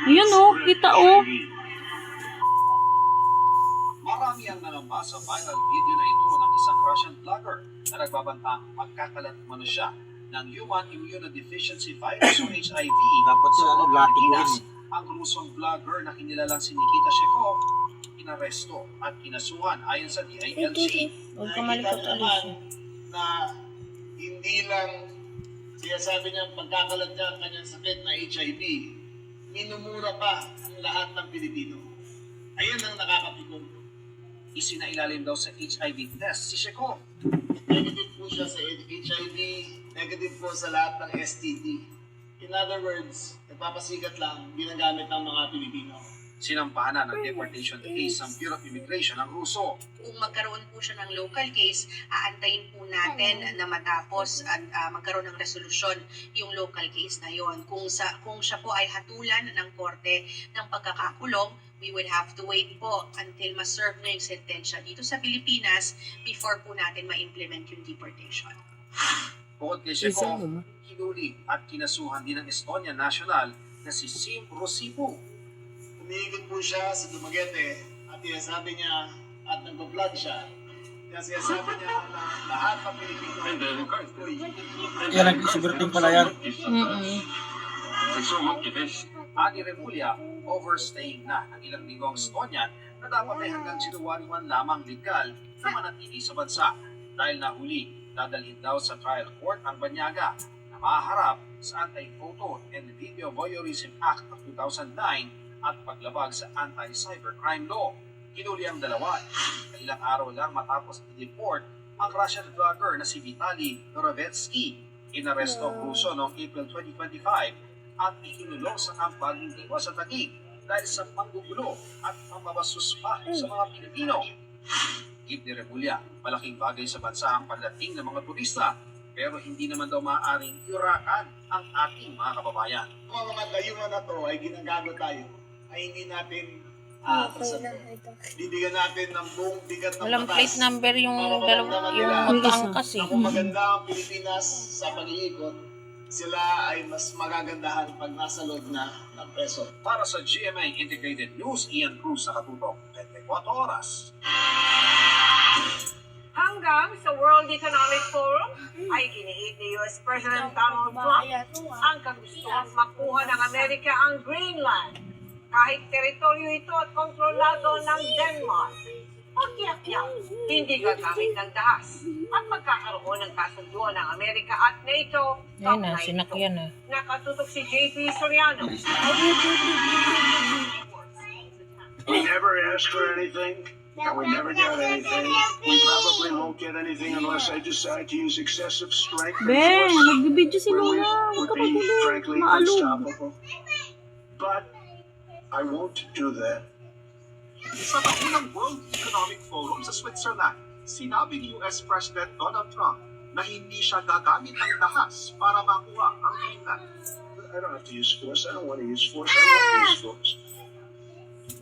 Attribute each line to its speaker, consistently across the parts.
Speaker 1: Yun oh, kita oh.
Speaker 2: Marami ang nangamba sa viral video na ito ng isang Russian vlogger na nagbabantang magkakalat umano siya ng Human Immunodeficiency Virus o HIV.
Speaker 3: Dapat sa ano,
Speaker 2: Pilipinas.
Speaker 3: latiguin.
Speaker 2: Ang Rusong vlogger na kinilalang si Nikita Shekov, inaresto at kinasuhan ayon sa DILG.
Speaker 1: Huwag ka malikot alis.
Speaker 4: Na hindi lang sinasabi niya pagkakalat niya ang kanyang sakit na HIV, minumura pa ang lahat ng Pilipino. Ayun ang nakakapikon.
Speaker 2: Isinailalim daw sa HIV test si Shekov.
Speaker 4: Negative po siya sa HIV, negative po sa lahat ng STD. In other words, nagpapasikat lang, ginagamit ng mga Pilipino.
Speaker 2: Sinampahan na ng deportation case ng Bureau of Immigration ang Ruso.
Speaker 5: Kung magkaroon po siya ng local case, aantayin po natin na matapos at magkaroon ng resolusyon yung local case na yon. Kung siya po ay hatulan ng korte ng pagkakakulong, we will have to wait po until ma-serve na yung sentensya dito sa Pilipinas before po natin ma-implement yung deportation.
Speaker 2: Bukod kay Shekov, hinuli at kinasuhan din ng Estonian national na si Sim Rosipu.
Speaker 4: Umiikot po siya sa Dumaguete at sinasabi niya at nagpa-vlog siya. Kaya sinasabi niya na lahat ng Pilipino
Speaker 3: Yan ang sigurating pala yan.
Speaker 2: Ani Remulla, overstaying na ng ilang linggong Estonian na dapat ay hanggang January 1 lamang legal na manatili sa bansa. Dahil nahuli, dadalhin daw sa trial court ang Banyaga na maharap sa Anti-Photo and Video Voyeurism Act of 2009 at paglabag sa Anti-Cybercrime Law. Hinuli ang dalawa ilang araw lang matapos i-deport ang Russian vlogger na si Vitaly Gorovetsky. Inaresto ang Ruso noong April 2025 at ikinulong sa kampang hindi sa Taguig dahil sa panggugulo at pambabasos pa sa mga Pilipino. Gip ni Remulla, malaking bagay sa bansa ang pagdating ng mga turista pero hindi naman daw maaaring yurakan ang ating mga kababayan.
Speaker 4: Kung mga dayuhan na to ay ginagamit tayo, ay hindi natin bibigyan natin ng buong bigat ng
Speaker 1: Walang
Speaker 4: batas.
Speaker 1: plate number yung
Speaker 4: Para
Speaker 1: yung magkaangkas eh.
Speaker 4: na kung maganda ang Pilipinas sa pag-iikot, sila ay mas magagandahan pag nasa loob na ng preso.
Speaker 2: Para sa GMA Integrated News, Ian Cruz sa Katutok, 24 oras.
Speaker 6: Hanggang sa World Economic Forum ay giniit ni US President Donald Trump ang kagustuhan makuha ng Amerika ang Greenland kahit teritoryo ito at kontrolado ng Denmark. Pagkiyak-yak, hindi gagamit ng dahas at magkakaroon ng kasunduan ng Amerika at NATO.
Speaker 1: Yan na, sinakyan na.
Speaker 6: Nakatutok si JP Soriano.
Speaker 7: We never asked for anything, and we never got anything. We probably won't get anything unless I decide to use excessive strength and
Speaker 1: Ben,
Speaker 7: force.
Speaker 1: nagbibidyo si
Speaker 7: Really
Speaker 1: Lola. Huwag
Speaker 7: would
Speaker 1: ka
Speaker 7: be,
Speaker 1: magulo.
Speaker 7: frankly,
Speaker 1: Maalog.
Speaker 7: unstoppable. But I won't do that.
Speaker 2: Sa taunang World Economic Forum sa Switzerland, sinabi ni US President Donald Trump na hindi siya gagamit ng dahas para makuha ang Greenland.
Speaker 7: I don't have to use force. I don't want to use force. I don't want to use force.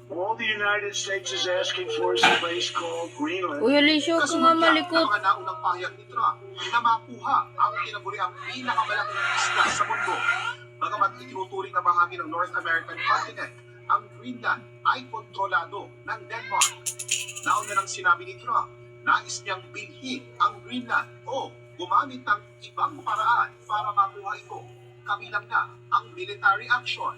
Speaker 7: All the United States is asking for is a place called Greenland.
Speaker 1: Uy, Alicia, huwag ka nga
Speaker 2: Kasunod niya
Speaker 1: malikot.
Speaker 2: ang mga naunang pahayag ni Trump na makuha ang tinaguriang pinakamalaking isla sa mundo. Bagamat itinuturing na bahagi ng North American continent, ang Greenland ay kontrolado ng Denmark. Nauna nang sinabi ni Trump, nais niyang bilhin ang Greenland o gumamit ng ibang paraan para makuha ito. Kabilang na ang military action.